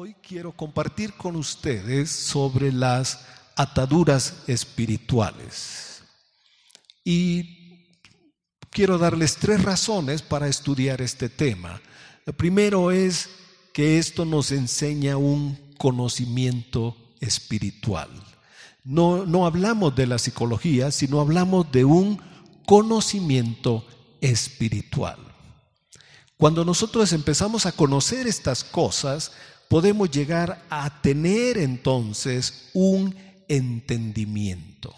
Hoy quiero compartir con ustedes sobre las ataduras espirituales. Y quiero darles 3 razones para estudiar este tema. El primero es que esto nos enseña un conocimiento espiritual. No hablamos de la psicología, sino hablamos de un conocimiento espiritual. Cuando nosotros empezamos a conocer estas cosas, podemos llegar a tener entonces un entendimiento.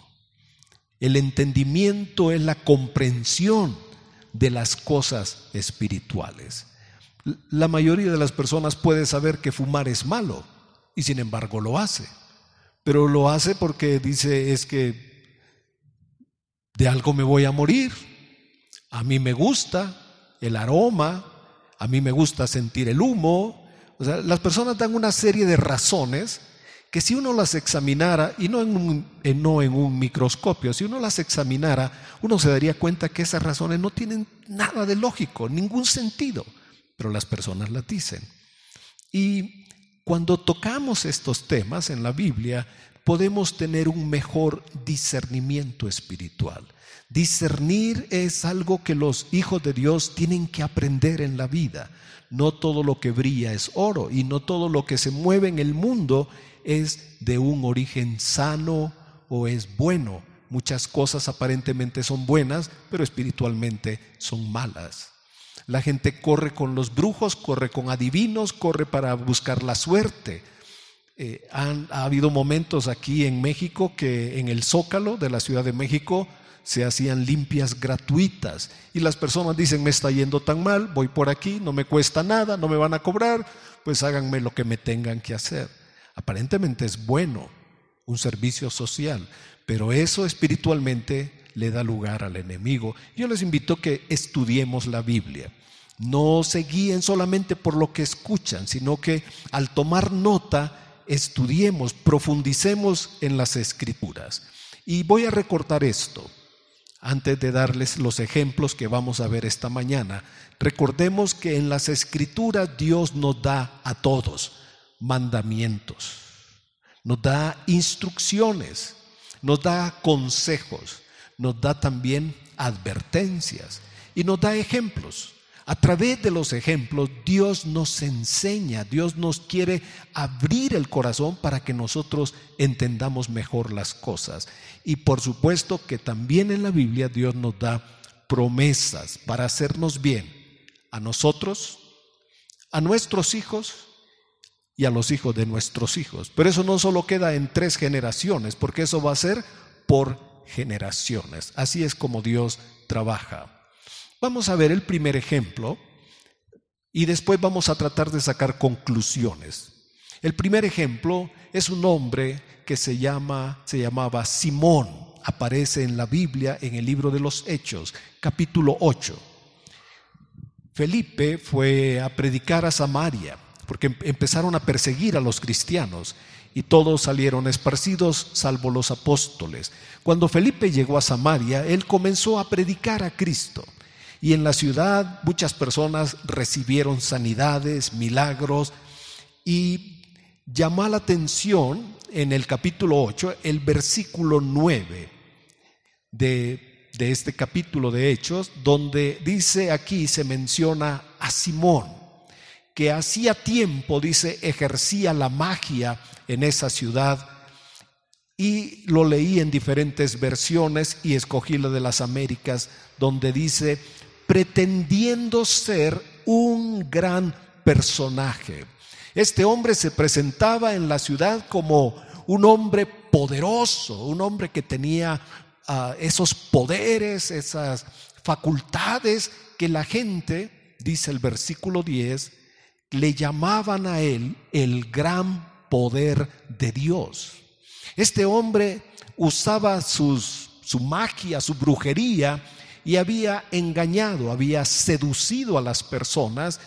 El entendimiento es la comprensión de las cosas espirituales. La mayoría de las personas puede saber que fumar es malo y sin embargo lo hace. Pero lo hace porque dice, es que de algo me voy a morir. A mí me gusta el aroma, a mí me gusta sentir el humo. O sea, las personas dan una serie de razones que si uno las examinara, y no en un microscopio, si uno las examinara, uno se daría cuenta que esas razones no tienen nada de lógico, ningún sentido, pero las personas las dicen. Y cuando tocamos estos temas en la Biblia, podemos tener un mejor discernimiento espiritual. Discernir es algo que los hijos de Dios tienen que aprender en la vida. No todo lo que brilla es oro y no todo lo que se mueve en el mundo es de un origen sano o es bueno. Muchas cosas aparentemente son buenas, pero espiritualmente son malas. La gente corre con los brujos, corre con adivinos, corre para buscar la suerte. Ha habido momentos aquí en México que en el Zócalo de la Ciudad de México se hacían limpias gratuitas y las personas dicen, me está yendo tan mal, voy por aquí, no me cuesta nada, no me van a cobrar, pues háganme lo que me tengan que hacer. Aparentemente es bueno, un servicio social, pero eso espiritualmente le da lugar al enemigo. Yo les invito a que estudiemos la Biblia. No se guíen solamente por lo que escuchan, sino que al tomar nota, estudiemos, profundicemos en las Escrituras. Y voy a recordar esto. Antes de darles los ejemplos que vamos a ver esta mañana, recordemos que en las Escrituras Dios nos da a todos mandamientos, nos da instrucciones, nos da consejos, nos da también advertencias y nos da ejemplos. A través de los ejemplos Dios nos enseña, Dios nos quiere abrir el corazón para que nosotros entendamos mejor las cosas. Y por supuesto que también en la Biblia Dios nos da promesas para hacernos bien a nosotros, a nuestros hijos y a los hijos de nuestros hijos. Pero eso no solo queda en 3 generaciones, porque eso va a ser por generaciones. Así es como Dios trabaja. Vamos a ver el primer ejemplo y después vamos a tratar de sacar conclusiones. El primer ejemplo es un hombre que se llamaba Simón. Aparece en la Biblia en el libro de los Hechos, capítulo 8. Felipe fue a predicar a Samaria porque empezaron a perseguir a los cristianos y todos salieron esparcidos salvo los apóstoles. Cuando Felipe llegó a Samaria, él comenzó a predicar a Cristo. Y en la ciudad muchas personas recibieron sanidades, milagros, y llamó la atención en el capítulo 8, el versículo 9 de este capítulo de Hechos, donde dice aquí, se menciona a Simón, que hacía tiempo, dice, ejercía la magia en esa ciudad. Y lo leí en diferentes versiones y escogí la de las Américas, donde dice, pretendiendo ser un gran personaje. Este hombre se presentaba en la ciudad como un hombre poderoso, un hombre que tenía esos poderes, esas facultades que la gente, dice el versículo 10, le llamaban a él el gran poder de Dios. Este hombre usaba su magia, su brujería, y había engañado, había seducido a las personas.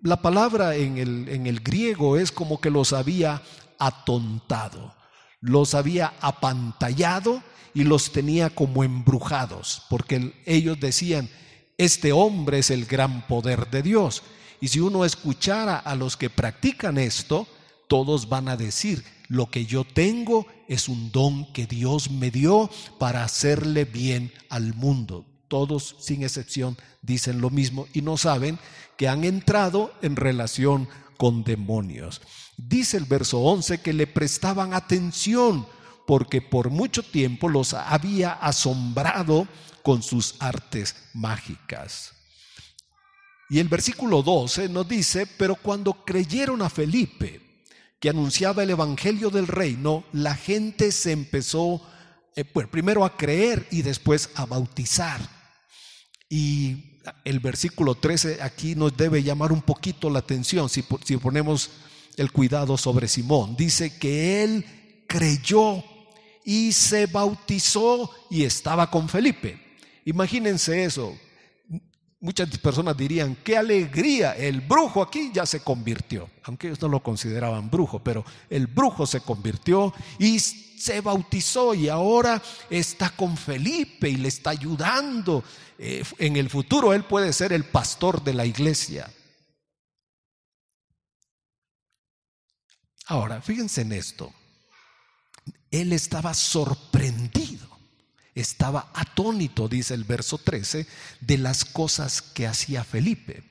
La palabra en el griego es como que los había atontado, los había apantallado y los tenía como embrujados, porque ellos decían, este hombre es el gran poder de Dios. Y si uno escuchara a los que practican esto, todos van a decir: lo que yo tengo es un don que Dios me dio para hacerle bien al mundo. Todos, sin excepción, dicen lo mismo y no saben que han entrado en relación con demonios. Dice el verso 11 que le prestaban atención porque por mucho tiempo los había asombrado con sus artes mágicas. Y el versículo 12 nos dice: pero cuando creyeron a Felipe, que anunciaba el evangelio del reino, la gente se empezó primero a creer y después a bautizar. Y el versículo 13 aquí nos debe llamar un poquito la atención si ponemos el cuidado sobre Simón. Dice que él creyó y se bautizó y estaba con Felipe. Imagínense eso. Muchas personas dirían: qué alegría, el brujo aquí ya se convirtió. Aunque ellos no lo consideraban brujo, pero el brujo se convirtió y se bautizó y ahora está con Felipe y le está ayudando. En el futuro él puede ser el pastor de la iglesia. Ahora, fíjense en esto. Él estaba sorprendido, estaba atónito, dice el verso 13, de las cosas que hacía Felipe.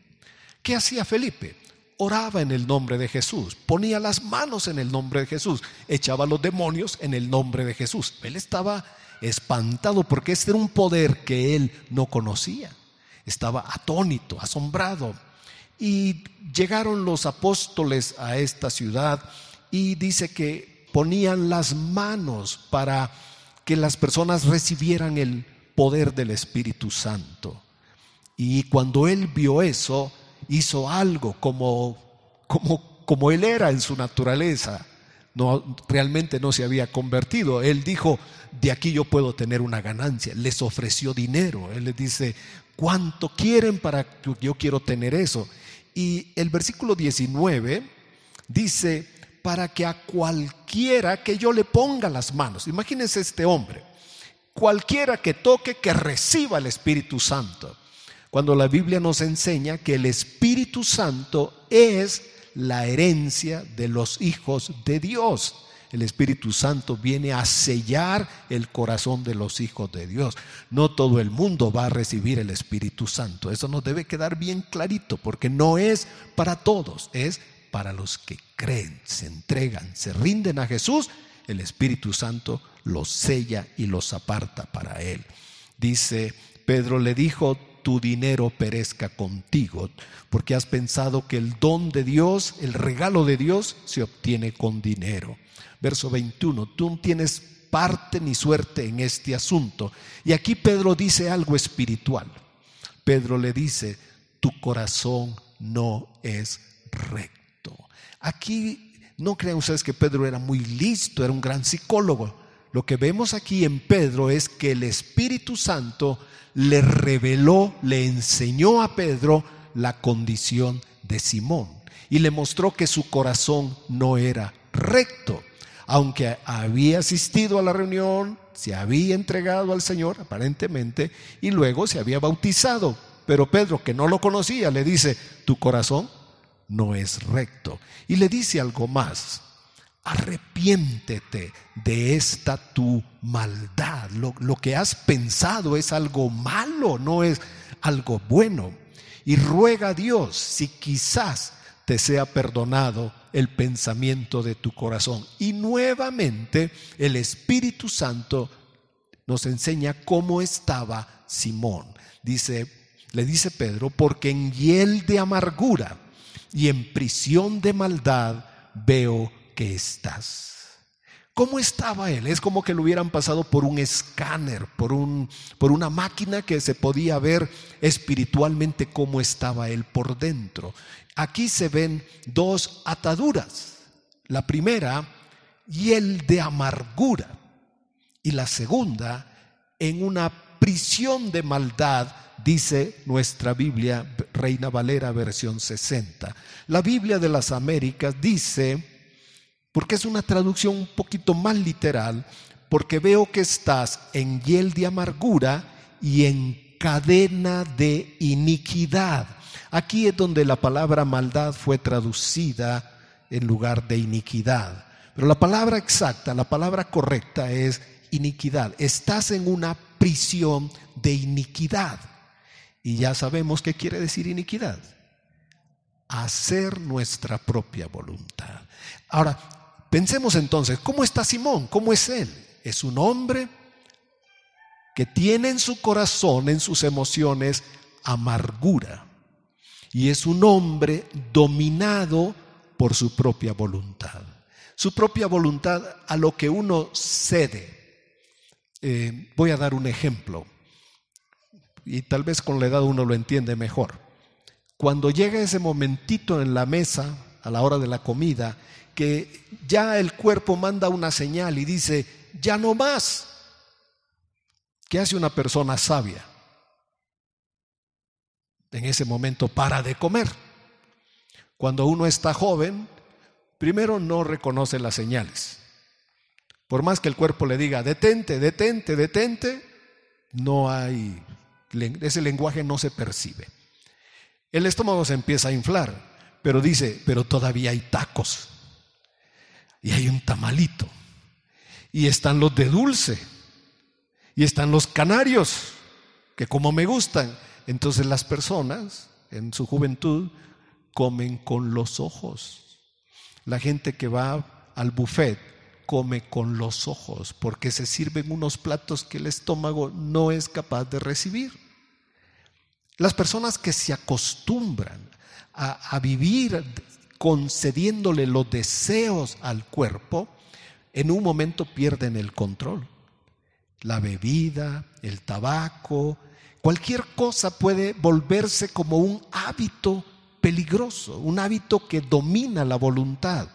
¿Qué hacía Felipe? Oraba en el nombre de Jesús, ponía las manos en el nombre de Jesús, echaba los demonios en el nombre de Jesús. Él estaba espantado porque este era un poder que él no conocía. Estaba atónito, asombrado. Y llegaron los apóstoles a esta ciudad y dice que ponían las manos para que las personas recibieran el poder del Espíritu Santo. Y cuando él vio eso, hizo algo como él era en su naturaleza. No, realmente no se había convertido. Él dijo: de aquí yo puedo tener una ganancia. Les ofreció dinero. Él les dice: ¿cuánto quieren para que yo quiero tener eso? Y el versículo 19 dice: para que a cualquiera que yo le ponga las manos. Imagínense este hombre: cualquiera que toque, que reciba el Espíritu Santo. Cuando la Biblia nos enseña que el Espíritu Santo es la herencia de los hijos de Dios. El Espíritu Santo viene a sellar el corazón de los hijos de Dios. No todo el mundo va a recibir el Espíritu Santo. Eso nos debe quedar bien clarito, porque no es para todos, es para los que creen, se entregan, se rinden a Jesús. El Espíritu Santo los sella y los aparta para Él. Dice, Pedro le dijo: tu dinero perezca contigo, porque has pensado que el don de Dios, el regalo de Dios, se obtiene con dinero. Verso 21, tú no tienes parte ni suerte en este asunto. Y aquí Pedro dice algo espiritual. Pedro le dice: tu corazón no es recto. Aquí no crean ustedes que Pedro era muy listo, era un gran psicólogo. Lo que vemos aquí en Pedro es que el Espíritu Santo le reveló, le enseñó a Pedro la condición de Simón y le mostró que su corazón no era recto. Aunque había asistido a la reunión, se había entregado al Señor aparentemente y luego se había bautizado, pero Pedro, que no lo conocía, le dice: tu corazón no es recto. Y le dice algo más: arrepiéntete de esta tu maldad. Lo que has pensado es algo malo, no es algo bueno. Y ruega a Dios si quizás te sea perdonado el pensamiento de tu corazón. Y nuevamente el Espíritu Santo nos enseña cómo estaba Simón. Le dice Pedro: porque en hiel de amargura y en prisión de maldad veo que estás. ¿Cómo estaba él? Es como que lo hubieran pasado por un escáner, por una máquina que se podía ver espiritualmente cómo estaba él por dentro. Aquí se ven dos ataduras. La primera, hiel de amargura, y la segunda, en una prisión de maldad, dice nuestra Biblia, Reina Valera, versión 60. La Biblia de las Américas dice, porque es una traducción un poquito más literal: porque veo que estás en hiel de amargura y en cadena de iniquidad. Aquí es donde la palabra maldad fue traducida en lugar de iniquidad. Pero la palabra exacta, la palabra correcta es iniquidad. Estás en una prisión de iniquidad. Y ya sabemos qué quiere decir iniquidad. Hacer nuestra propia voluntad. Ahora, pensemos entonces, ¿cómo está Simón? ¿Cómo es él? Es un hombre que tiene en su corazón, en sus emociones, amargura. Y es un hombre dominado por su propia voluntad. Su propia voluntad a lo que uno cede. Voy a dar un ejemplo. Y tal vez con la edad uno lo entiende mejor. Cuando llega ese momentito en la mesa, a la hora de la comida, que ya el cuerpo manda una señal y dice, ya no más. ¿Qué hace una persona sabia? En ese momento para de comer. Cuando uno está joven, primero no reconoce las señales. Por más que el cuerpo le diga, detente, detente, detente, no hay, ese lenguaje no se percibe. El estómago se empieza a inflar, pero dice, pero todavía hay tacos. Y hay un tamalito. Y están los de dulce. Y están los canarios, que como me gustan. Entonces las personas en su juventud comen con los ojos. La gente que va al buffet come con los ojos, porque se sirven unos platos que el estómago no es capaz de recibir. Las personas que se acostumbran a vivir concediéndole los deseos al cuerpo, en un momento pierden el control. La bebida, el tabaco, cualquier cosa puede volverse como un hábito peligroso, un hábito que domina la voluntad.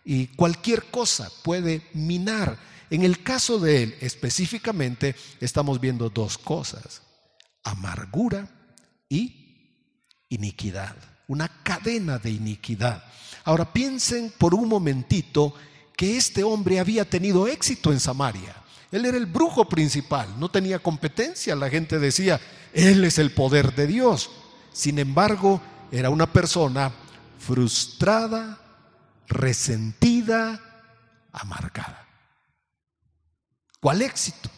Y cualquier cosa puede minar. En el caso de él específicamente estamos viendo dos cosas: amargura y iniquidad, una cadena de iniquidad. Ahora piensen por un momentito que este hombre había tenido éxito en Samaria. Él era el brujo principal, no tenía competencia. La gente decía, él es el poder de Dios. Sin embargo, era una persona frustrada, resentida, amargada. ¿Cuál éxito?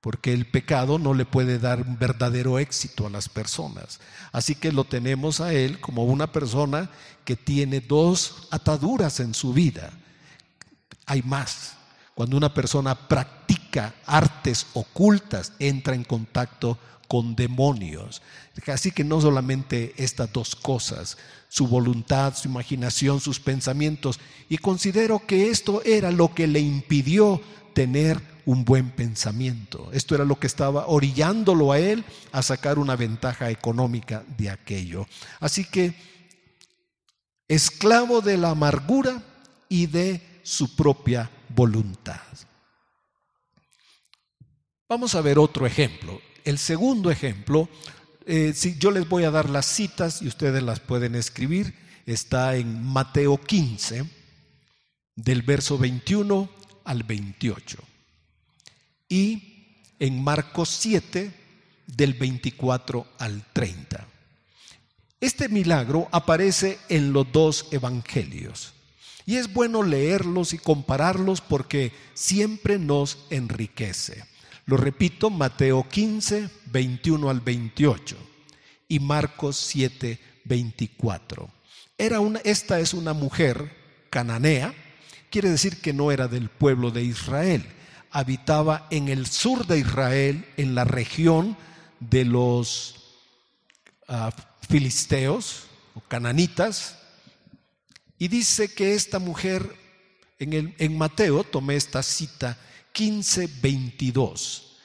Porque el pecado no le puede dar un verdadero éxito a las personas. Así que lo tenemos a él como una persona que tiene dos ataduras en su vida. Hay más. Cuando una persona practica artes ocultas, entra en contacto con demonios. Así que no solamente estas dos cosas, su voluntad, su imaginación, sus pensamientos. Y considero que esto era lo que le impidió tener un buen pensamiento. Esto era lo que estaba orillándolo a él a sacar una ventaja económica de aquello. Así que, esclavo de la amargura y de su propia voluntad. Vamos a ver otro ejemplo. El segundo ejemplo, si yo les voy a dar las citas y ustedes las pueden escribir, está en Mateo 15, del verso 21 al 28, y en Marcos 7, del 24 al 30. Este milagro aparece en los dos evangelios. Y es bueno leerlos y compararlos porque siempre nos enriquece. Lo repito, Mateo 15, 21 al 28 y Marcos 7, 24. Esta es una mujer cananea, quiere decir que no era del pueblo de Israel. Habitaba en el sur de Israel, en la región de los filisteos o cananitas. Y dice que esta mujer, en Mateo, tomé esta cita, 15:22.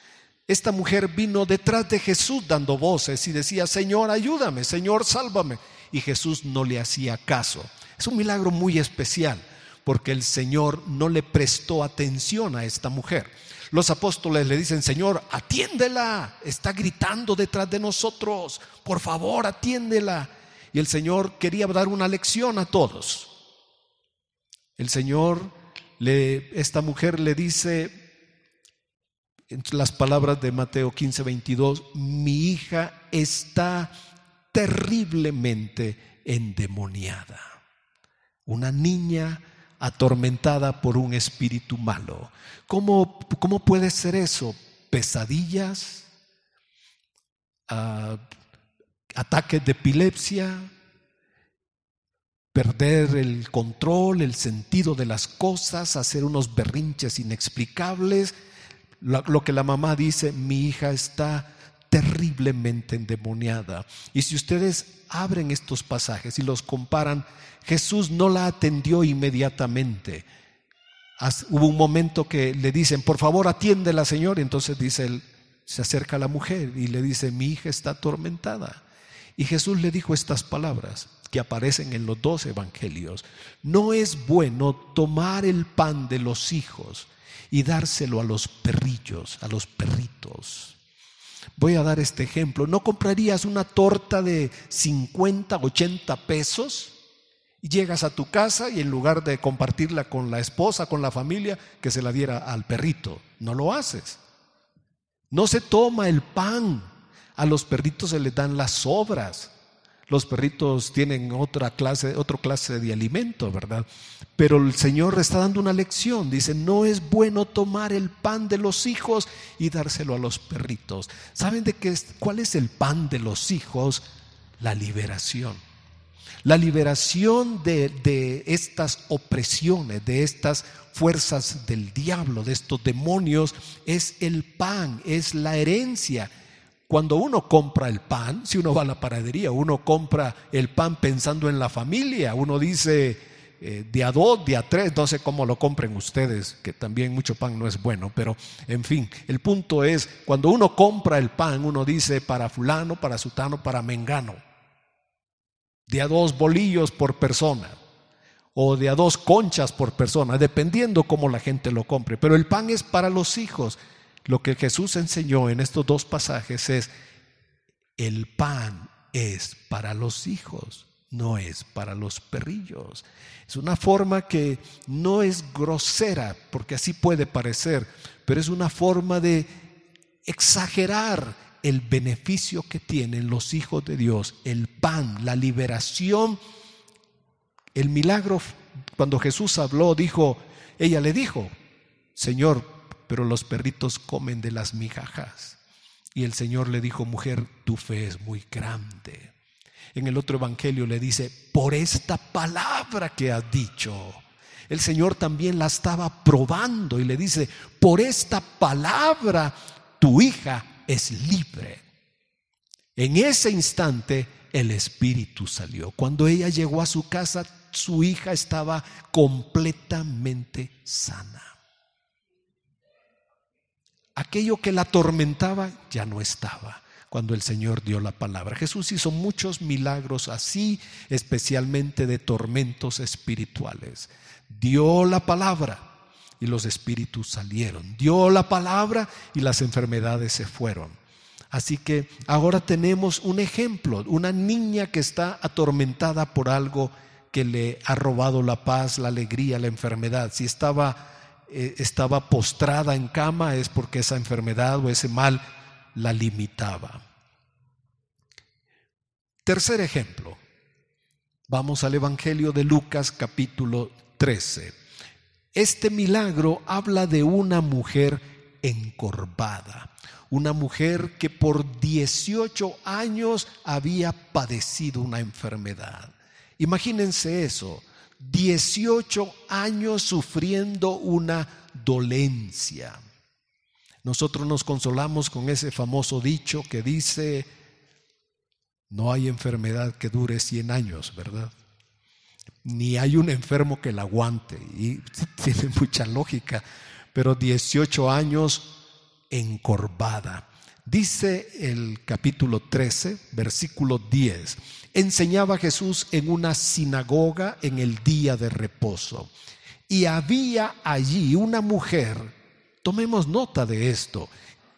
Esta mujer vino detrás de Jesús dando voces y decía, Señor, ayúdame, Señor, sálvame. Y Jesús no le hacía caso. Es un milagro muy especial porque el Señor no le prestó atención a esta mujer. Los apóstoles le dicen, Señor, atiéndela, está gritando detrás de nosotros, por favor, atiéndela. Y el Señor quería dar una lección a todos. El Señor, esta mujer le dice, en las palabras de Mateo 15:22, mi hija está terriblemente endemoniada. Una niña atormentada por un espíritu malo. ¿Cómo puede ser eso? Pesadillas, ataques de epilepsia, perder el control, el sentido de las cosas, hacer unos berrinches inexplicables. Lo que la mamá dice: mi hija está terriblemente endemoniada. Y si ustedes abren estos pasajes y los comparan, Jesús no la atendió inmediatamente. Hubo un momento que le dicen: por favor, atiéndela, Señor. Y entonces dice él, se acerca a la mujer y le dice: mi hija está atormentada. Y Jesús le dijo estas palabras que aparecen en los 2 evangelios: no es bueno tomar el pan de los hijos y dárselo a los perrillos, a los perritos. Voy a dar este ejemplo. ¿No comprarías una torta de 50, 80 pesos? Y llegas a tu casa y en lugar de compartirla con la esposa, con la familia, que se la diera al perrito. No lo haces. No se toma el pan. A los perritos se les dan las sobras. Los perritos tienen otra clase de alimento, ¿verdad? Pero el Señor está dando una lección. Dice: no es bueno tomar el pan de los hijos y dárselo a los perritos. ¿Saben cuál es el pan de los hijos? La liberación. La liberación de estas opresiones, de estas fuerzas del diablo, de estos demonios, es el pan, es la herencia. Cuando uno compra el pan, si uno va a la panadería, uno compra el pan pensando en la familia. Uno dice día 2, día 3, no sé cómo lo compren ustedes, que también mucho pan no es bueno, pero en fin, el punto es, cuando uno compra el pan, uno dice para fulano, para sutano, para mengano. De a 2 bolillos por persona o de a 2 conchas por persona, dependiendo cómo la gente lo compre. Pero el pan es para los hijos. Lo que Jesús enseñó en estos 2 pasajes es: el pan es para los hijos, no es para los perrillos. Es una forma que no es grosera, porque así puede parecer, pero es una forma de exagerar el beneficio que tienen los hijos de Dios, el pan, la liberación, el milagro. Cuando Jesús habló, ella le dijo: Señor, pero los perritos comen de las migajas. Y el Señor le dijo: mujer, tu fe es muy grande. En el otro evangelio le dice: por esta palabra que has dicho. El Señor también la estaba probando y le dice: por esta palabra tu hija es libre. En ese instante el espíritu salió. Cuando ella llegó a su casa, su hija estaba completamente sana. Aquello que la atormentaba ya no estaba cuando el Señor dio la palabra. Jesús hizo muchos milagros así, especialmente de tormentos espirituales. Dio la palabra y los espíritus salieron. Dio la palabra y las enfermedades se fueron. Así que ahora tenemos un ejemplo, una niña que está atormentada por algo que le ha robado la paz, la alegría, la enfermedad. Si estaba postrada en cama, es porque esa enfermedad o ese mal la limitaba. Tercer ejemplo. Vamos al Evangelio de Lucas, capítulo 13. Este milagro habla de una mujer encorvada, una mujer que por 18 años había padecido una enfermedad. Imagínense eso, 18 años sufriendo una dolencia. Nosotros nos consolamos con ese famoso dicho que dice: no hay enfermedad que dure 100 años, ¿verdad? Ni hay un enfermo que la aguante, y tiene mucha lógica, pero 18 años encorvada. Dice el capítulo 13, versículo 10: enseñaba Jesús en una sinagoga en el día de reposo, y había allí una mujer, tomemos nota de esto,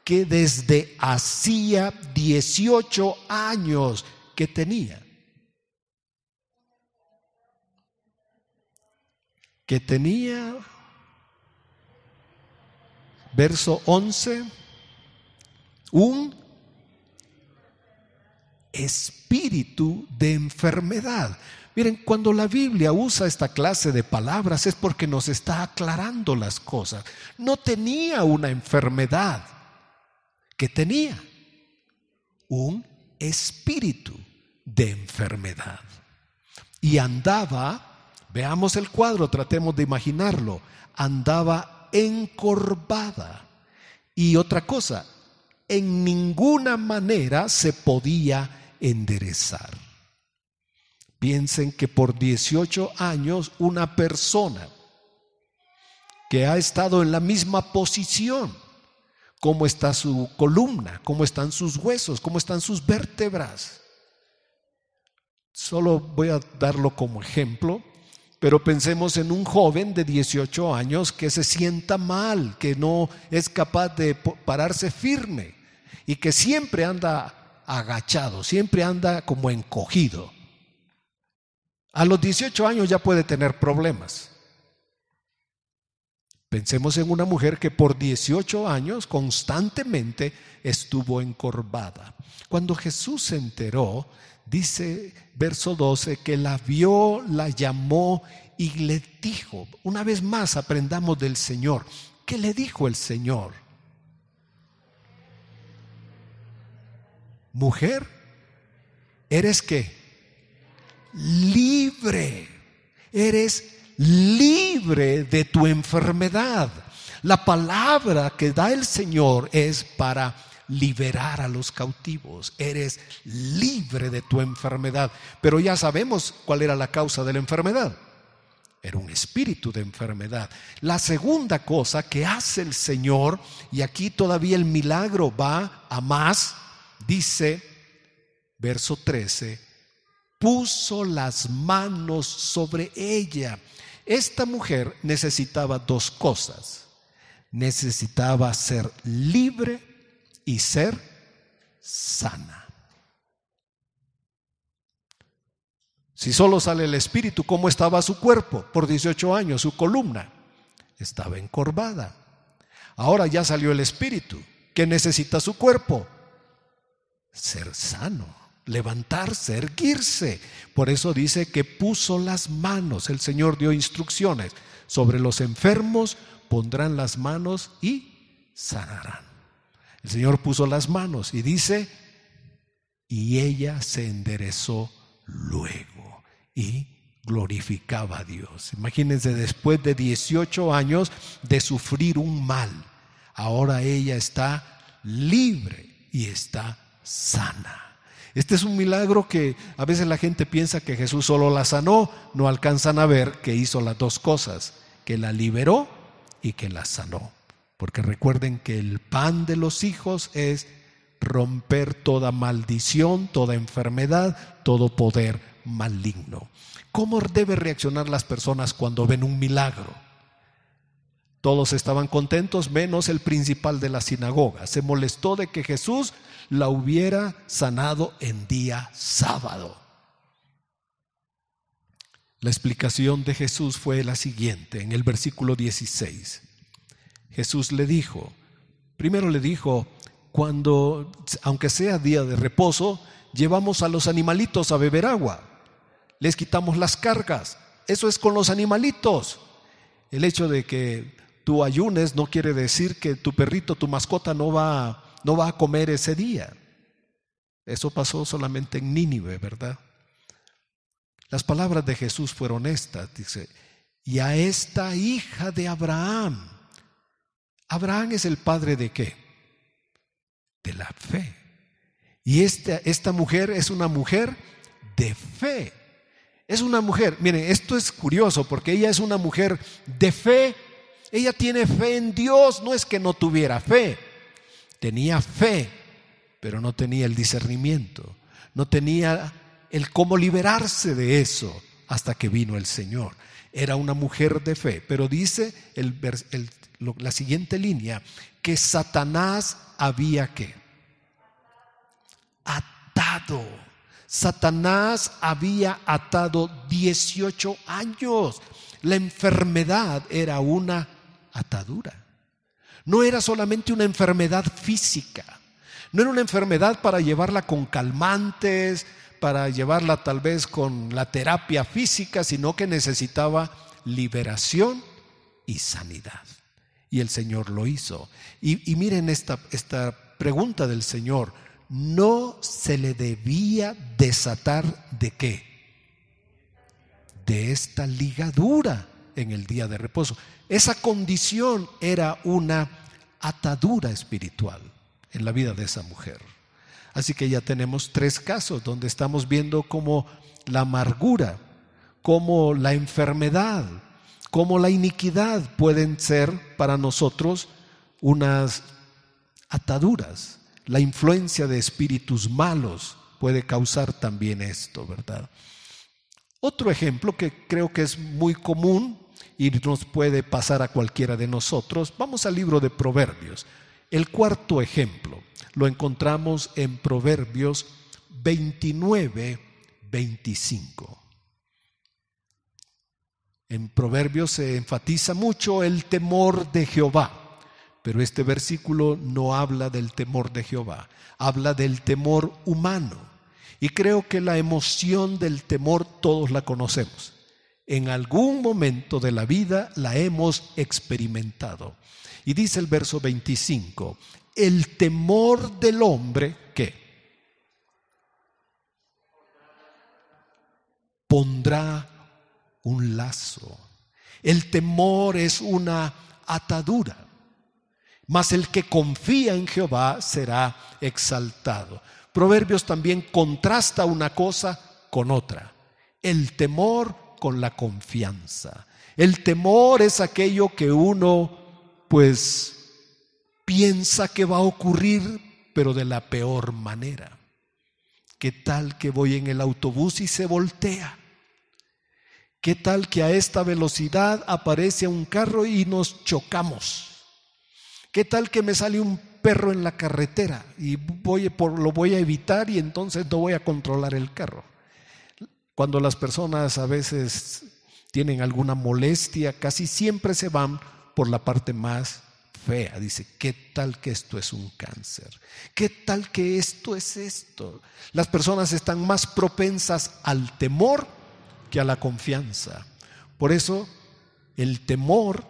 que desde hacía 18 años que tenía. Verso 11, espíritu de enfermedad. Miren, cuando la Biblia usa esta clase de palabras es porque nos está aclarando las cosas. No tenía una enfermedad. ¿Qué tenía? Un espíritu de enfermedad. Y andaba, veamos el cuadro, tratemos de imaginarlo, andaba encorvada. Y otra cosa, en ninguna manera se podía enderezar. Piensen que por 18 años una persona que ha estado en la misma posición, cómo está su columna, cómo están sus huesos, cómo están sus vértebras. Solo voy a darlo como ejemplo, pero pensemos en un joven de 18 años que se sienta mal, que no es capaz de pararse firme y que siempre anda agachado, siempre anda como encogido. A los 18 años ya puede tener problemas. Pensemos en una mujer que por 18 años constantemente estuvo encorvada. Cuando Jesús se enteró, dice verso 12, que la vio, la llamó y le dijo, una vez más aprendamos del Señor. ¿Qué le dijo el Señor? Mujer, ¿eres qué? Libre. Eres libre de tu enfermedad. La palabra que da el Señor es para liberar a los cautivos. Eres libre de tu enfermedad. Pero ya sabemos cuál era la causa de la enfermedad. Era un espíritu de enfermedad. La segunda cosa que hace el Señor, y aquí todavía el milagro va a más, dice, verso 13, puso las manos sobre ella. Esta mujer necesitaba dos cosas. Necesitaba ser libre y ser sana. Si solo sale el espíritu, ¿cómo estaba su cuerpo? Por 18 años, su columna estaba encorvada. Ahora ya salió el espíritu. ¿Qué necesita su cuerpo? Ser sano, levantarse, erguirse. Por eso dice que puso las manos. El Señor dio instrucciones. Sobre los enfermos pondrán las manos y sanarán. El Señor puso las manos y dice, y ella se enderezó luego y glorificaba a Dios. Imagínense, después de 18 años de sufrir un mal, ahora ella está libre y está sana. Este es un milagro que a veces la gente piensa que Jesús solo la sanó, no alcanzan a ver que hizo las dos cosas, que la liberó y que la sanó. Porque recuerden que el pan de los hijos es romper toda maldición, toda enfermedad, todo poder maligno. ¿Cómo deben reaccionar las personas cuando ven un milagro? Todos estaban contentos, menos el principal de la sinagoga. Se molestó de que Jesús la hubiera sanado en día sábado. La explicación de Jesús fue la siguiente, en el versículo 16. Jesús le dijo, primero le dijo, cuando, aunque sea día de reposo, llevamos a los animalitos a beber agua. Les quitamos las cargas. Eso es con los animalitos. El hecho de que tú ayunes no quiere decir que tu perrito, tu mascota no va a comer ese día. Eso pasó solamente en Nínive, ¿verdad? Las palabras de Jesús fueron estas, dice, y a esta hija de Abraham. Abraham es el padre ¿de qué? De la fe. Y esta mujer es una mujer de fe. Es una mujer, miren, esto es curioso porque ella es una mujer de fe. Ella tiene fe en Dios, no es que no tuviera fe. Tenía fe, pero no tenía el discernimiento. No tenía el cómo liberarse de eso hasta que vino el Señor. Era una mujer de fe, pero dice la siguiente línea, que Satanás había ¿qué? Atado. Satanás había atado 18 años. La enfermedad era una atadura. No era solamente una enfermedad física, No era una enfermedad para llevarla con calmantes, para llevarla tal vez con la terapia física, sino que necesitaba liberación y sanidad. Y el Señor lo hizo. Y miren esta pregunta del Señor: no se le debía desatar ¿de qué? De esta ligadura en el día de reposo. Esa condición era una atadura espiritual en la vida de esa mujer. Así que ya tenemos 3 casos donde estamos viendo cómo la amargura, cómo la enfermedad, cómo la iniquidad pueden ser para nosotros unas ataduras. La influencia de espíritus malos puede causar también esto, ¿verdad? Otro ejemplo que creo que es muy común y nos puede pasar a cualquiera de nosotros, vamos al libro de Proverbios. El 4º ejemplo lo encontramos en Proverbios 29-25. En Proverbios se enfatiza mucho el temor de Jehová, pero este versículo no habla del temor de Jehová, habla del temor humano. Y creo que la emoción del temor todos la conocemos. En algún momento de la vida la hemos experimentado. Y dice el verso 25, el temor del hombre, ¿qué? Pondrá un lazo. El temor es una atadura, mas el que confía en Jehová será exaltado. Proverbios también contrasta una cosa con otra: el temor con la confianza. El temor es aquello que uno pues piensa que va a ocurrir, pero de la peor manera. ¿Qué tal que voy en el autobús y se voltea? ¿Qué tal que a esta velocidad aparece un carro y nos chocamos? ¿Qué tal que me sale un perro en la carretera y lo voy a evitar y entonces no voy a controlar el carro? Cuando las personas a veces tienen alguna molestia, casi siempre se van por la parte más fea. Dice, ¿qué tal que esto es un cáncer? ¿Qué tal que esto es esto? Las personas están más propensas al temor que a la confianza. Por eso el temor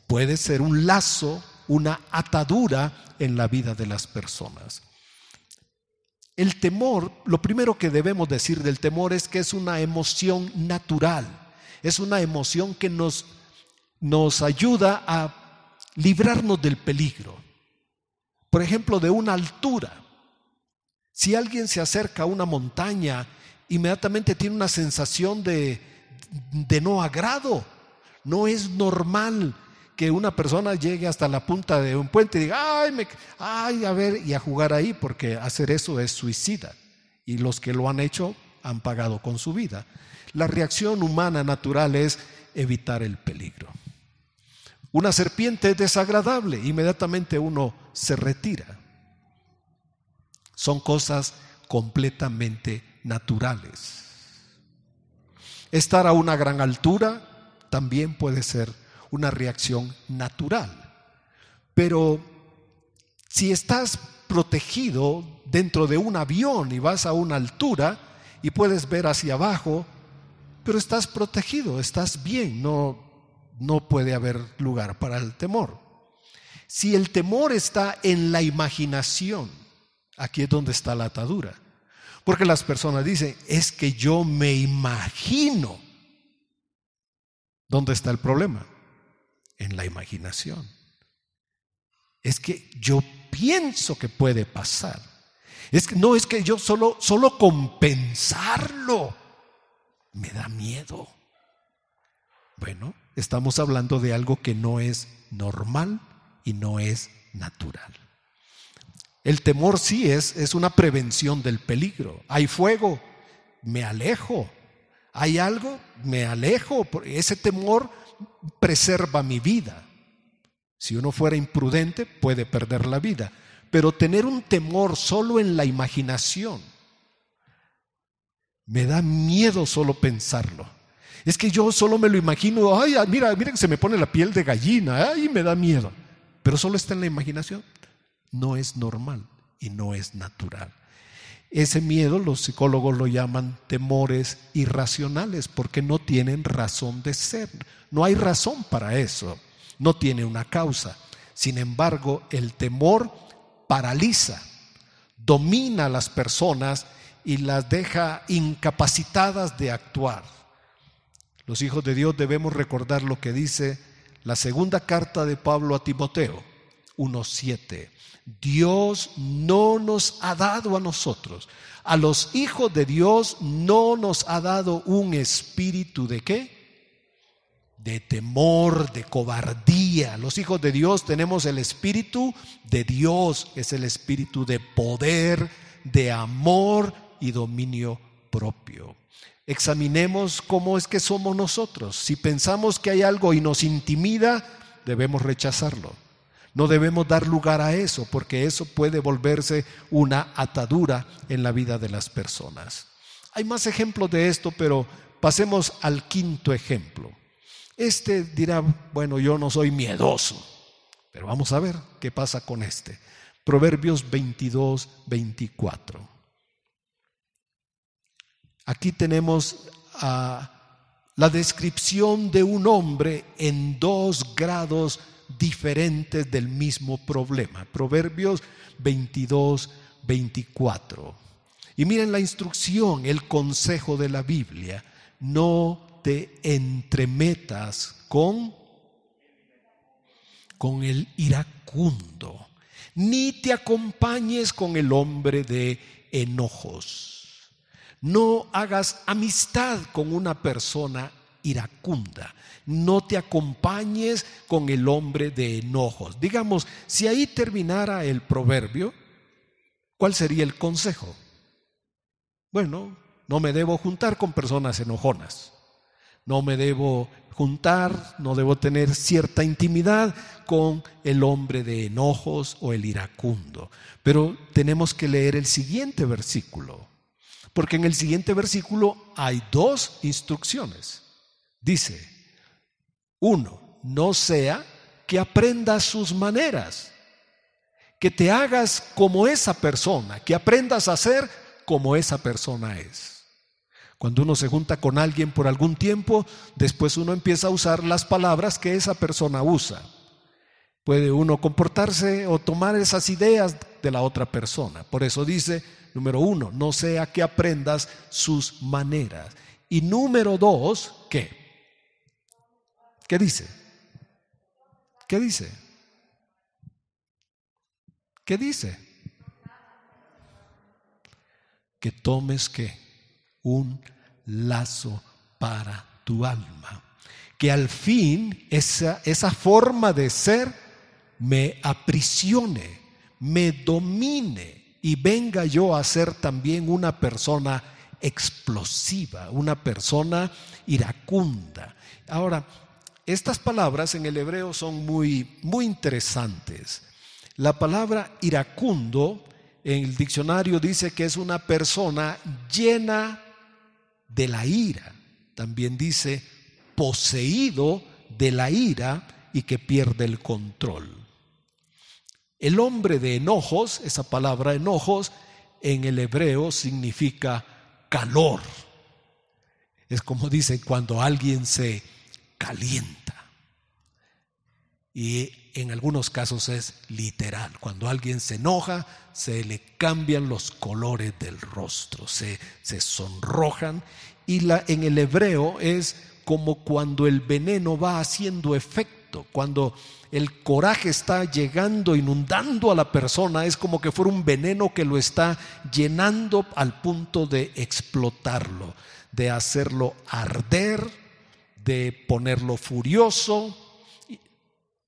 puede ser un lazo, una atadura en la vida de las personas. El temor, lo primero que debemos decir del temor es que es una emoción natural. Es una emoción que nos ayuda a librarnos del peligro. Por ejemplo, de una altura. Si alguien se acerca a una montaña, inmediatamente tiene una sensación de no agrado. No es normal que una persona llegue hasta la punta de un puente y diga, a ver, y a jugar ahí, porque hacer eso es suicida. Y los que lo han hecho han pagado con su vida. La reacción humana natural es evitar el peligro. Una serpiente es desagradable, inmediatamente uno se retira. Son cosas completamente naturales. Estar a una gran altura también puede ser una reacción natural. Pero si estás protegido dentro de un avión y vas a una altura y puedes ver hacia abajo, pero estás protegido, estás bien, no puede haber lugar para el temor. Si el temor está en la imaginación, aquí es donde está la atadura. Porque las personas dicen, es que yo me imagino. ¿Dónde está el problema? En la imaginación. Es que yo pienso que puede pasar. Es que yo solo con pensarlo me da miedo. Bueno, estamos hablando de algo que no es normal y no es natural. El temor sí es una prevención del peligro. Hay fuego, me alejo. Hay algo, me alejo. Ese temor preserva mi vida. Si uno fuera imprudente, puede perder la vida. Pero tener un temor solo en la imaginación, me da miedo solo pensarlo. Es que yo solo me lo imagino, mira que se me pone la piel de gallina, me da miedo. Pero solo está en la imaginación. No es normal. y no es natural. Ese miedo los psicólogos lo llaman temores irracionales porque no tienen razón de ser. No hay razón para eso, no tiene una causa. Sin embargo, el temor paraliza, domina a las personas y las deja incapacitadas de actuar. Los hijos de Dios debemos recordar lo que dice la segunda carta de Pablo a Timoteo 1:7. Dios no nos ha dado a nosotros, a los hijos de Dios no nos ha dado un espíritu de ¿qué? De temor, de cobardía. Los hijos de Dios tenemos el espíritu de Dios, es el espíritu de poder, de amor y dominio propio. Examinemos cómo es que somos nosotros. Si pensamos que hay algo y nos intimida, debemos rechazarlo. No debemos dar lugar a eso, porque eso puede volverse una atadura en la vida de las personas. Hay más ejemplos de esto, pero pasemos al quinto ejemplo. Este dirá, bueno, yo no soy miedoso, pero vamos a ver qué pasa con este. Proverbios 22:24. Aquí tenemos la descripción de un hombre en 2 grados diferentes del mismo problema. Proverbios 22:24. Y miren la instrucción, el consejo de la Biblia. No te entremetas con el iracundo, ni te acompañes con el hombre de enojos. No hagas amistad con una persona iracunda. No te acompañes con el hombre de enojos. Digamos, si ahí terminara el proverbio, ¿cuál sería el consejo? Bueno, no me debo juntar con personas enojonas. No me debo juntar, no debo tener cierta intimidad con el hombre de enojos o el iracundo. Pero tenemos que leer el siguiente versículo, porque en el siguiente versículo hay 2 instrucciones. Dice, 1, no sea que aprendas sus maneras, que te hagas como esa persona, que aprendas a ser como esa persona es. Cuando uno se junta con alguien por algún tiempo, después uno empieza a usar las palabras que esa persona usa. Puede uno comportarse o tomar esas ideas de la otra persona. Por eso dice, número 1, no sea que aprendas sus maneras. Y número 2, ¿qué? ¿Qué dice? ¿Qué dice? ¿Qué dice? Que tomes ¿qué? Un lazo para tu alma. Que al fin esa forma de ser me aprisione, me domine y venga yo a ser también una persona explosiva, una persona iracunda. Ahora, estas palabras en el hebreo son muy, muy interesantes. La palabra iracundo en el diccionario dice que es una persona llena de la ira. También dice poseído de la ira y que pierde el control. El hombre de enojos, esa palabra enojos en el hebreo significa calor. Es como dicen cuando alguien se calienta. Y en algunos casos es literal. Cuando alguien se enoja, se le cambian los colores del rostro, se sonrojan. Y en el hebreo es como cuando el veneno va haciendo efecto, cuando el coraje está llegando, inundando a la persona, es como que fuera un veneno que lo está llenando al punto de explotarlo, de hacerlo arder, de ponerlo furioso,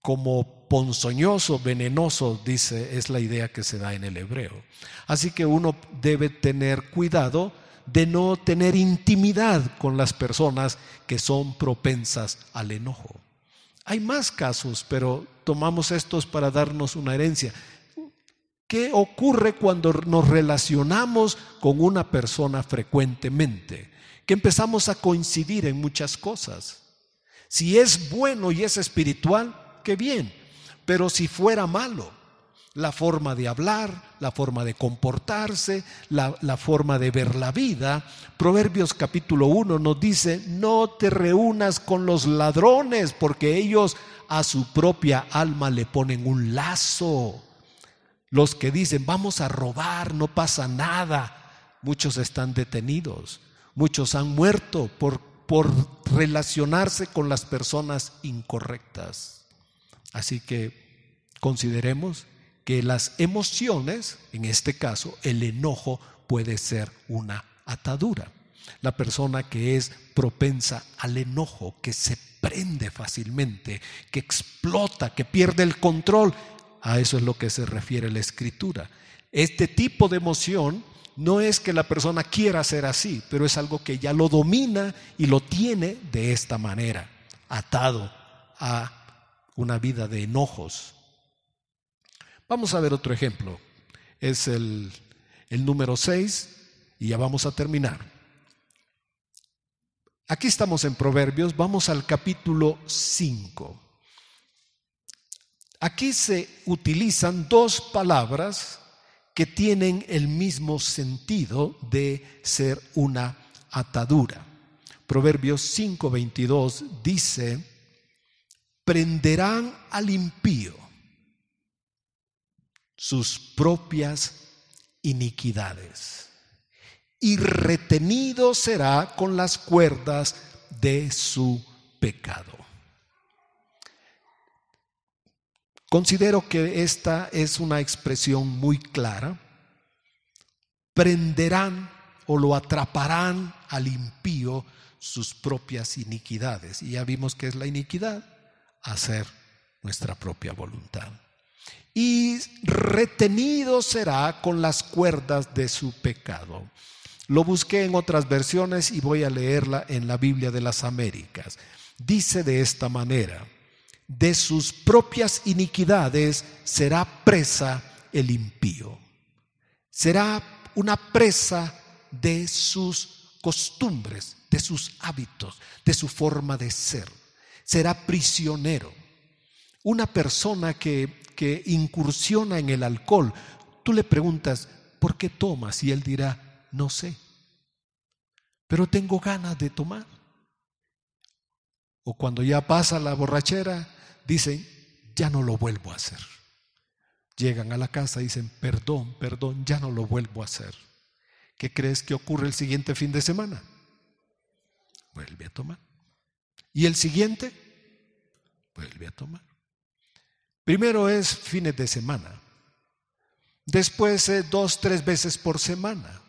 como ponzoñoso, venenoso, dice, es la idea que se da en el hebreo. Así que uno debe tener cuidado de no tener intimidad con las personas que son propensas al enojo. Hay más casos, pero tomamos estos para darnos una herencia. ¿Qué ocurre cuando nos relacionamos con una persona frecuentemente? Que empezamos a coincidir en muchas cosas. Si es bueno y es espiritual, qué bien. Pero si fuera malo, la forma de hablar, la forma de comportarse, la forma de ver la vida. Proverbios capítulo 1 nos dice: no te reúnas con los ladrones, porque ellos a su propia alma le ponen un lazo. Los que dicen vamos a robar, no pasa nada, muchos están detenidos, muchos han muerto por relacionarse con las personas incorrectas. Así que consideremos que las emociones, en este caso el enojo, puede ser una atadura. La persona que es propensa al enojo, que se prende fácilmente, que explota, que pierde el control, a eso es lo que se refiere la Escritura. Este tipo de emoción no es que la persona quiera ser así, pero es algo que ya lo domina y lo tiene de esta manera, atado a una vida de enojos. Vamos a ver otro ejemplo. Es el número 6 y ya vamos a terminar. Aquí estamos en Proverbios, vamos al capítulo 5. Aquí se utilizan dos palabras que tienen el mismo sentido de ser una atadura. Proverbios 5:22 dice: prenderán al impío sus propias iniquidades, y retenido será con las cuerdas de su pecado. Considero que esta es una expresión muy clara. Prenderán o lo atraparán al impío sus propias iniquidades. Y ya vimos que es la iniquidad: hacer nuestra propia voluntad. Y retenido será con las cuerdas de su pecado. Lo busqué en otras versiones y voy a leerla en la Biblia de las Américas. Dice de esta manera: de sus propias iniquidades será presa el impío. Será una presa de sus costumbres, de sus hábitos, de su forma de ser. Será prisionero. Una persona que incursiona en el alcohol, tú le preguntas: ¿por qué tomas? Y él dirá: no sé, pero tengo ganas de tomar. O cuando ya pasa la borrachera, dicen: ya no lo vuelvo a hacer. Llegan a la casa y dicen: perdón, ya no lo vuelvo a hacer. ¿Qué crees que ocurre el siguiente fin de semana? Vuelve a tomar. ¿Y el siguiente? Vuelve a tomar. Primero es fines de semana. Después 2, 3 veces por semana.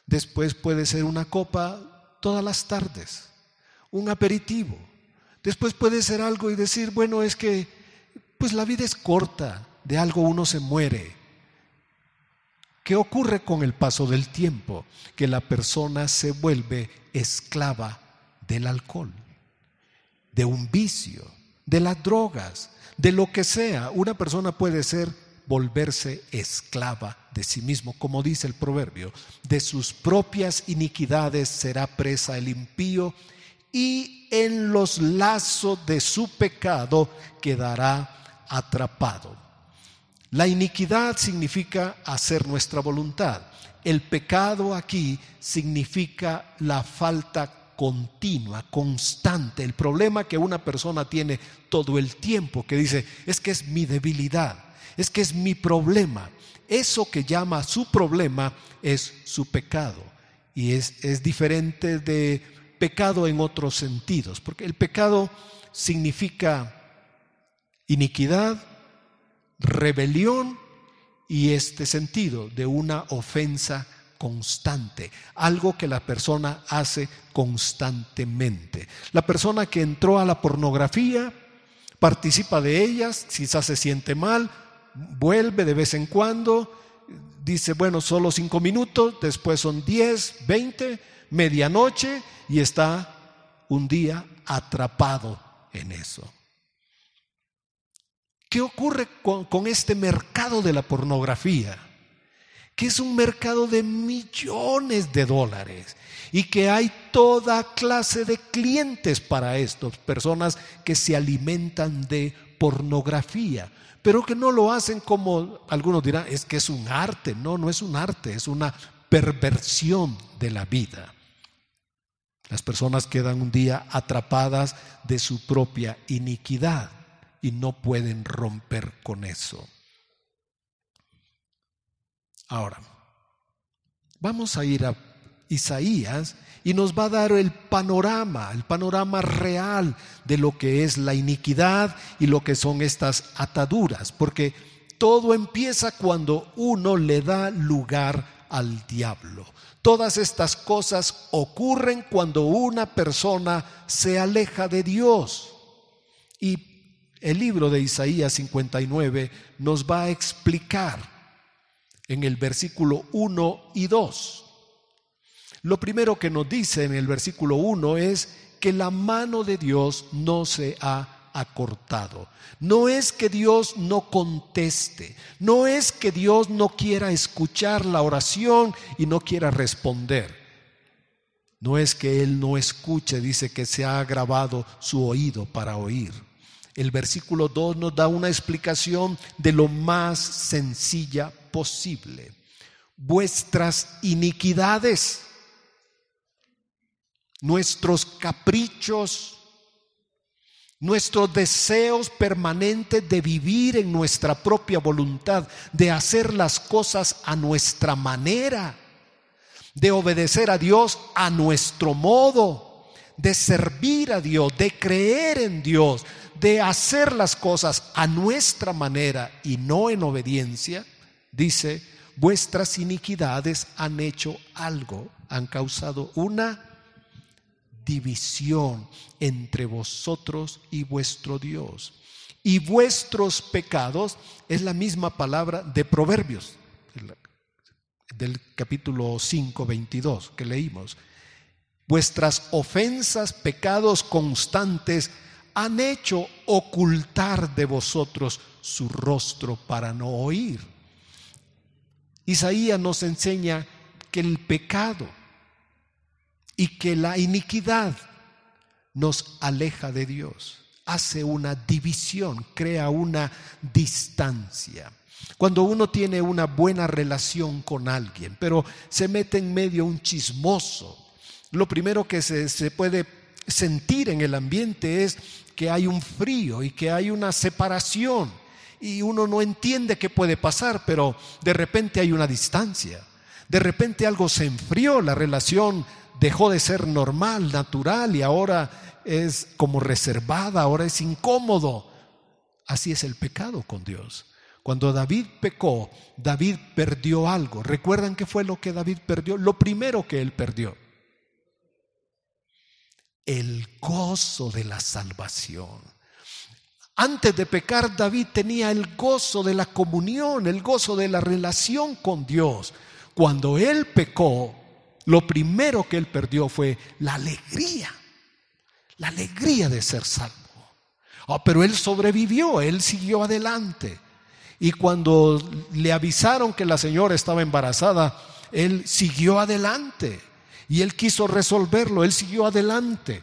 Después puede ser una copa todas las tardes, un aperitivo. Después puede ser algo y decir: bueno, es que pues la vida es corta, de algo uno se muere. ¿Qué ocurre con el paso del tiempo? Que la persona se vuelve esclava del alcohol, de un vicio, de las drogas, de lo que sea. Una persona puede volverse esclava de sí mismo, como dice el proverbio: de sus propias iniquidades será presa el impío, y en los lazos de su pecado quedará atrapado. La iniquidad significa hacer nuestra voluntad. El pecado aquí significa la falta continua, constante. El problema que una persona tiene todo el tiempo, que dice: es que es mi debilidad, es que es mi problema. Eso que llama su problema es su pecado. Y es diferente de pecado en otros sentidos, porque el pecado significa iniquidad, rebelión y este sentido de una ofensa constante, algo que la persona hace constantemente. La persona que entró a la pornografía participa de ellas, quizás se siente mal, vuelve de vez en cuando, dice: bueno, solo 5 minutos, después son 10, 20, medianoche, y está un día atrapado en eso. ¿Qué ocurre con este mercado de la pornografía? Que es un mercado de millones de dólares y que hay toda clase de clientes para esto, personas que se alimentan de pornografía, pero que no lo hacen como algunos dirán, es que es un arte. No, no es un arte, es una perversión de la vida. Las personas quedan un día atrapadas de su propia iniquidad y no pueden romper con eso. Ahora, vamos a ir a Isaías y nos va a dar el panorama real de lo que es la iniquidad y lo que son estas ataduras, porque todo empieza cuando uno le da lugar al diablo. Todas estas cosas ocurren cuando una persona se aleja de Dios. Y el libro de Isaías 59 nos va a explicar en el versículo 1 y 2. Lo primero que nos dice en el versículo 1 es que la mano de Dios no se ha acortado. No es que Dios no conteste, no es que Dios no quiera escuchar la oración y no quiera responder. No es que Él no escuche, dice que se ha agravado su oído para oír. El versículo 2 nos da una explicación de lo más sencilla posible. Vuestras iniquidades, nuestros caprichos, nuestros deseos permanentes de vivir en nuestra propia voluntad, de hacer las cosas a nuestra manera, de obedecer a Dios a nuestro modo, de servir a Dios, de creer en Dios, de hacer las cosas a nuestra manera y no en obediencia. Dice, vuestras iniquidades han hecho algo, han causado una división entre vosotros y vuestro Dios. Y vuestros pecados es la misma palabra de Proverbios, del capítulo 5, 22 que leímos. Vuestras ofensas, pecados constantes han hecho ocultar de vosotros su rostro para no oír. Isaías nos enseña que el pecado y que la iniquidad nos aleja de Dios, hace una división, crea una distancia. Cuando uno tiene una buena relación con alguien, pero se mete en medio un chismoso, lo primero que se puede sentir en el ambiente es que hay un frío y que hay una separación, y uno no entiende qué puede pasar, pero de repente hay una distancia, de repente algo se enfrió, la relación dejó de ser normal, natural, y ahora es como reservada, ahora es incómodo. Así es el pecado con Dios. Cuando David pecó, David perdió algo. ¿Recuerdan qué fue lo que David perdió? Lo primero que él perdió: el gozo de la salvación. Antes de pecar, David tenía el gozo de la comunión, el gozo de la relación con Dios. Cuando él pecó, lo primero que él perdió fue la alegría de ser salvo. Pero él sobrevivió, él siguió adelante. Y cuando le avisaron que la señora estaba embarazada, él siguió adelante. Y él quiso resolverlo, él siguió adelante.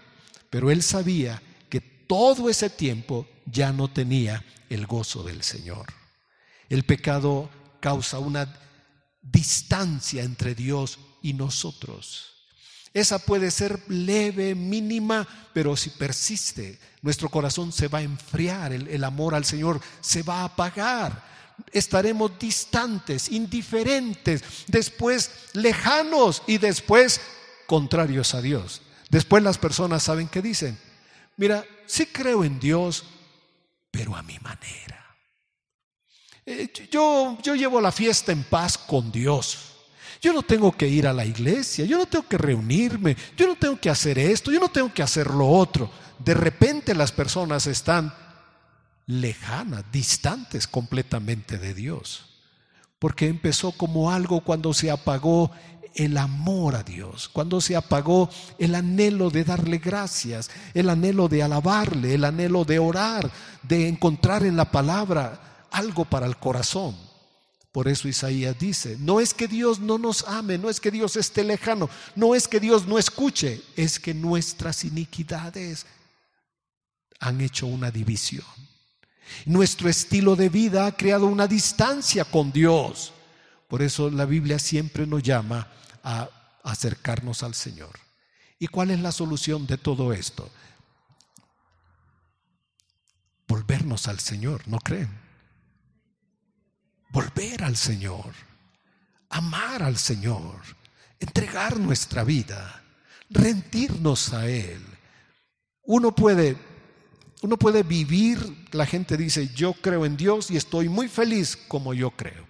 Pero él sabía que todo ese tiempo ya no tenía el gozo del Señor. El pecado causa una distancia entre Dios y nosotros. Esa puede ser leve, mínima, pero si persiste, nuestro corazón se va a enfriar, el amor al Señor se va a apagar. Estaremos distantes, indiferentes, después lejanos y después contrarios a Dios. Después las personas saben qué dicen: mira, sí creo en Dios, pero a mi manera. Yo llevo la fiesta en paz con Dios. Yo no tengo que ir a la iglesia, yo no tengo que reunirme, yo no tengo que hacer esto, yo no tengo que hacer lo otro. De repente las personas están lejanas, distantes completamente de Dios, porque empezó como algo cuando se apagó el amor a Dios, cuando se apagó el anhelo de darle gracias, el anhelo de alabarle, el anhelo de orar, de encontrar en la palabra algo para el corazón. Por eso Isaías dice: no es que Dios no nos ame, no es que Dios esté lejano, no es que Dios no escuche, es que nuestras iniquidades han hecho una división. Nuestro estilo de vida ha creado una distancia con Dios. Por eso la Biblia siempre nos llama a acercarnos al Señor. ¿Y cuál es la solución de todo esto? Volvernos al Señor, ¿no creen? Volver al Señor, amar al Señor, entregar nuestra vida, rendirnos a Él. Uno puede vivir, la gente dice, yo creo en Dios y estoy muy feliz como yo creo.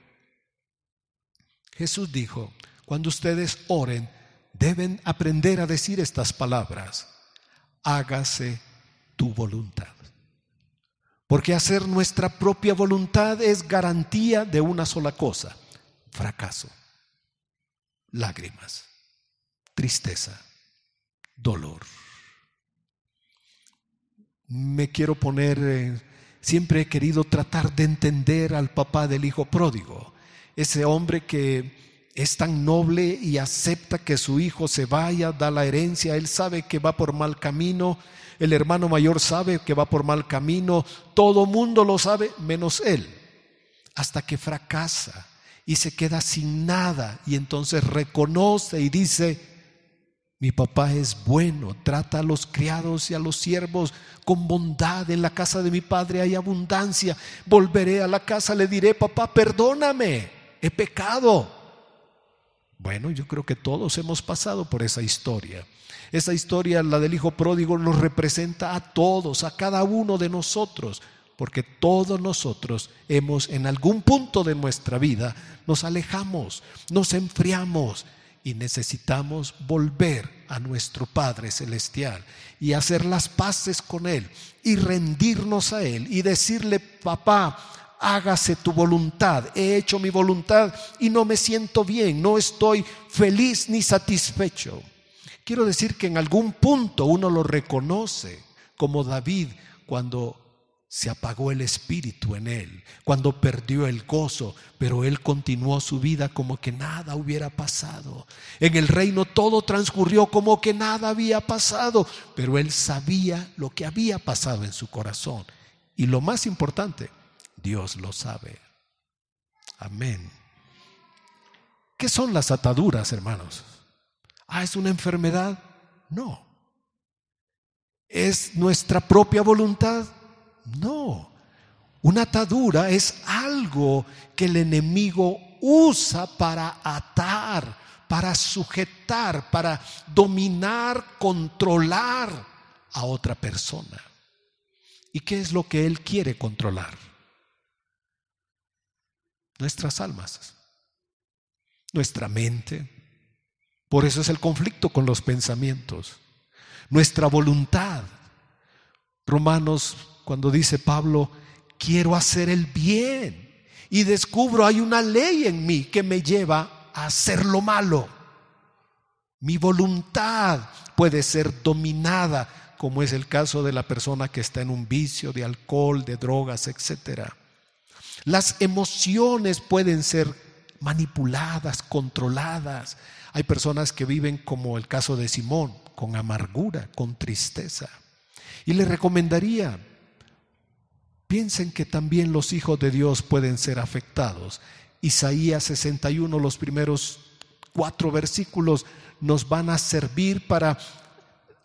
Jesús dijo, cuando ustedes oren, deben aprender a decir estas palabras: hágase tu voluntad. Porque hacer nuestra propia voluntad es garantía de una sola cosa: fracaso, lágrimas, tristeza, dolor. Me quiero poner, siempre he querido tratar de entender al papá del hijo pródigo, ese hombre que es tan noble y acepta que su hijo se vaya, da la herencia. Él sabe que va por mal camino, el hermano mayor sabe que va por mal camino, todo mundo lo sabe menos él, hasta que fracasa y se queda sin nada, y entonces reconoce y dice: mi papá es bueno, trata a los criados y a los siervos con bondad. En la casa de mi padre hay abundancia. Volveré a la casa, le diré: papá, perdóname, he pecado. Bueno, yo creo que todos hemos pasado por esa historia. Esa historia, la del hijo pródigo, nos representa a todos, a cada uno de nosotros, porque todos nosotros hemos, en algún punto de nuestra vida, nos alejamos, nos enfriamos, y necesitamos volver a nuestro Padre Celestial y hacer las paces con Él y rendirnos a Él y decirle: papá, hágase tu voluntad. He hecho mi voluntad y no me siento bien, no estoy feliz ni satisfecho. Quiero decir que en algún punto uno lo reconoce, como David, cuando se apagó el espíritu en él, cuando perdió el gozo, pero él continuó su vida como que nada hubiera pasado. En el reino todo transcurrió como que nada había pasado, pero él sabía lo que había pasado en su corazón. Y lo más importante, Dios lo sabe. Amén. ¿Qué son las ataduras, hermanos? ¿Es una enfermedad? No. ¿Es nuestra propia voluntad? No. Una atadura es algo que el enemigo usa para atar, para sujetar, para dominar, controlar a otra persona. ¿Y qué es lo que él quiere controlar? Nuestras almas, nuestra mente. Por eso es el conflicto con los pensamientos. Nuestra voluntad. Romanos, cuando dice Pablo: quiero hacer el bien y descubro hay una ley en mí que me lleva a hacer lo malo. Mi voluntad puede ser dominada, como es el caso de la persona que está en un vicio de alcohol, de drogas, etc. Las emociones pueden ser manipuladas, controladas. Hay personas que viven, como el caso de Simón, con amargura, con tristeza. Y les recomendaría, piensen que también los hijos de Dios pueden ser afectados. Isaías 61, los primeros 4 versículos nos van a servir para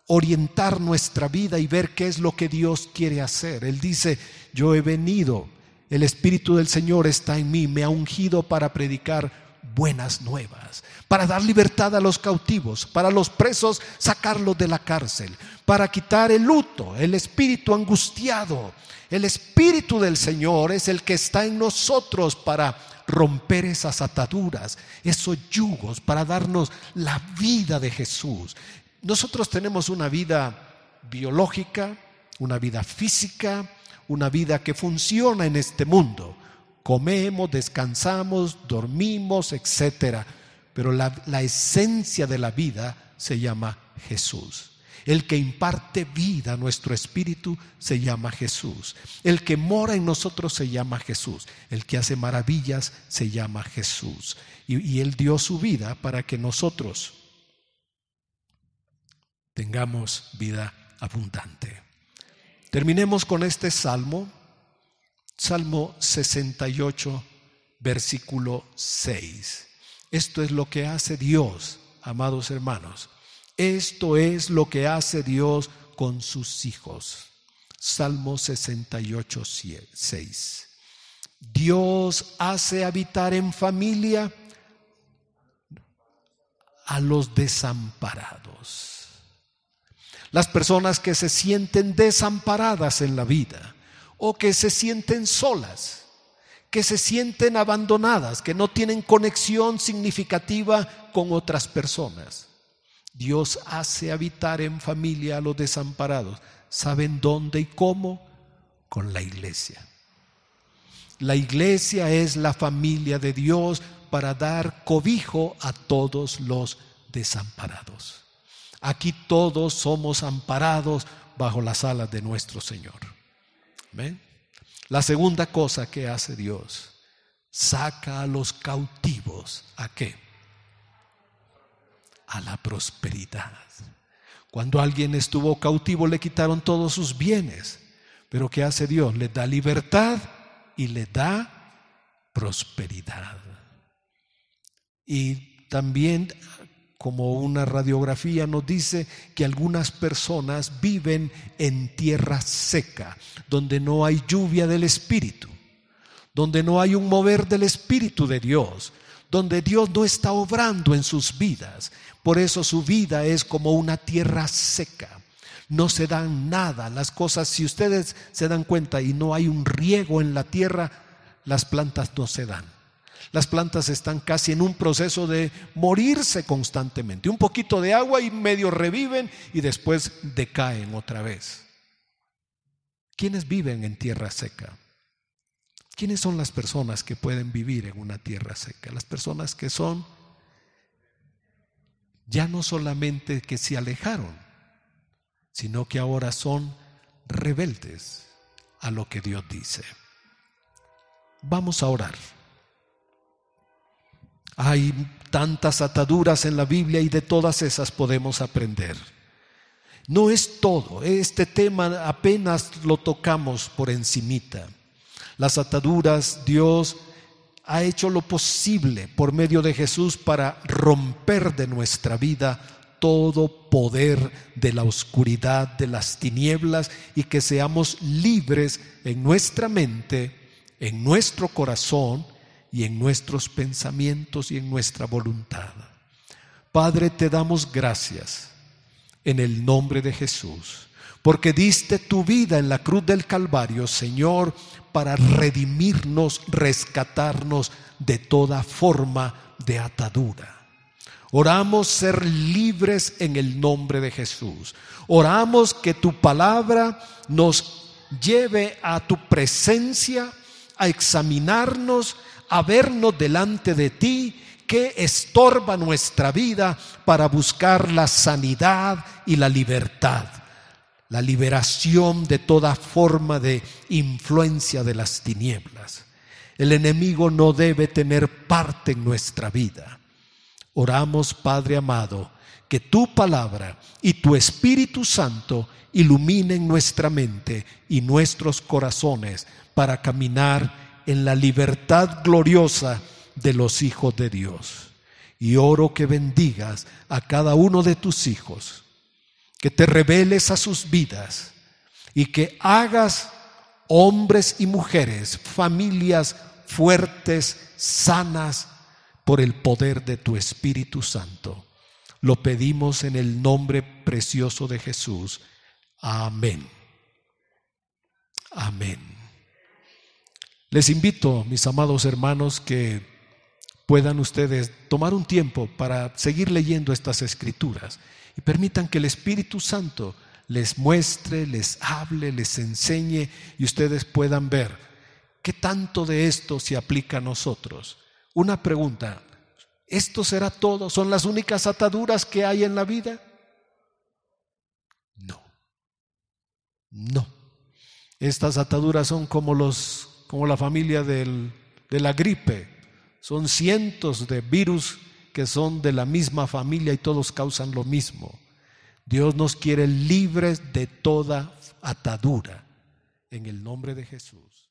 orientar nuestra vida y ver qué es lo que Dios quiere hacer. Él dice: yo he venido, el Espíritu del Señor está en mí, me ha ungido para predicar buenas nuevas, para dar libertad a los cautivos, para los presos sacarlos de la cárcel, para quitar el luto, el espíritu angustiado. El Espíritu del Señor es el que está en nosotros para romper esas ataduras, esos yugos, para darnos la vida de Jesús. Nosotros tenemos una vida biológica, una vida física, una vida que funciona en este mundo. Comemos, descansamos, dormimos, etc. Pero la esencia de la vida se llama Jesús. El que imparte vida a nuestro espíritu se llama Jesús. El que mora en nosotros se llama Jesús. El que hace maravillas se llama Jesús. Y Él dio su vida para que nosotros tengamos vida abundante. Terminemos con este salmo. Salmo 68, versículo 6. Esto es lo que hace Dios, amados hermanos. Esto es lo que hace Dios con sus hijos. Salmo 68, 6. Dios hace habitar en familia a los desamparados. Las personas que se sienten desamparadas en la vida o que se sienten solas, que se sienten abandonadas, que no tienen conexión significativa con otras personas. Dios hace habitar en familia a los desamparados. ¿Saben dónde y cómo? Con la iglesia. La iglesia es la familia de Dios para dar cobijo a todos los desamparados. Aquí todos somos amparados bajo las alas de nuestro Señor. ¿Ven? La segunda cosa que hace Dios, saca a los cautivos. ¿A qué? A la prosperidad. Cuando alguien estuvo cautivo le quitaron todos sus bienes. Pero ¿qué hace Dios? Le da libertad y le da prosperidad. Y también, como una radiografía nos dice, que algunas personas viven en tierra seca, donde no hay lluvia del Espíritu, donde no hay un mover del Espíritu de Dios, donde Dios no está obrando en sus vidas. Por eso su vida es como una tierra seca. No se dan nada. Las cosas, si ustedes se dan cuenta y no hay un riego en la tierra, las plantas no se dan. Las plantas están casi en un proceso de morirse constantemente. Un poquito de agua y medio reviven y después decaen otra vez. ¿Quiénes viven en tierra seca? ¿Quiénes son las personas que pueden vivir en una tierra seca? Las personas que son ya no solamente que se alejaron, sino que ahora son rebeldes a lo que Dios dice. Vamos a orar. Hay tantas ataduras en la Biblia y de todas esas podemos aprender. No es todo, este tema apenas lo tocamos por encimita. Las ataduras, Dios ha hecho lo posible por medio de Jesús para romper de nuestra vida todo poder de la oscuridad, de las tinieblas, y que seamos libres en nuestra mente, en nuestro corazón y en nuestros pensamientos y en nuestra voluntad. Padre, te damos gracias en el nombre de Jesús, porque diste tu vida en la cruz del Calvario, Señor, para redimirnos, rescatarnos de toda forma de atadura. Oramos ser libres en el nombre de Jesús. Oramos que tu palabra nos lleve a tu presencia, a examinarnos, a vernos delante de ti, que estorba nuestra vida para buscar la sanidad y la libertad, la liberación de toda forma de influencia de las tinieblas. El enemigo no debe tener parte en nuestra vida. Oramos, Padre amado, que tu palabra y tu Espíritu Santo iluminen nuestra mente y nuestros corazones para caminar en la libertad gloriosa de los hijos de Dios. Y oro que bendigas a cada uno de tus hijos, que te reveles a sus vidas y que hagas hombres y mujeres, familias fuertes, sanas, por el poder de tu Espíritu Santo. Lo pedimos en el nombre precioso de Jesús. Amén. Amén. Les invito, mis amados hermanos, que puedan ustedes tomar un tiempo para seguir leyendo estas escrituras y permitan que el Espíritu Santo les muestre, les hable, les enseñe y ustedes puedan ver qué tanto de esto se aplica a nosotros. Una pregunta: ¿esto será todo? ¿Son las únicas ataduras que hay en la vida? No. No. Estas ataduras son como la familia de la gripe. Son cientos de virus que son de la misma familia y todos causan lo mismo. Dios nos quiere libres de toda atadura en el nombre de Jesús.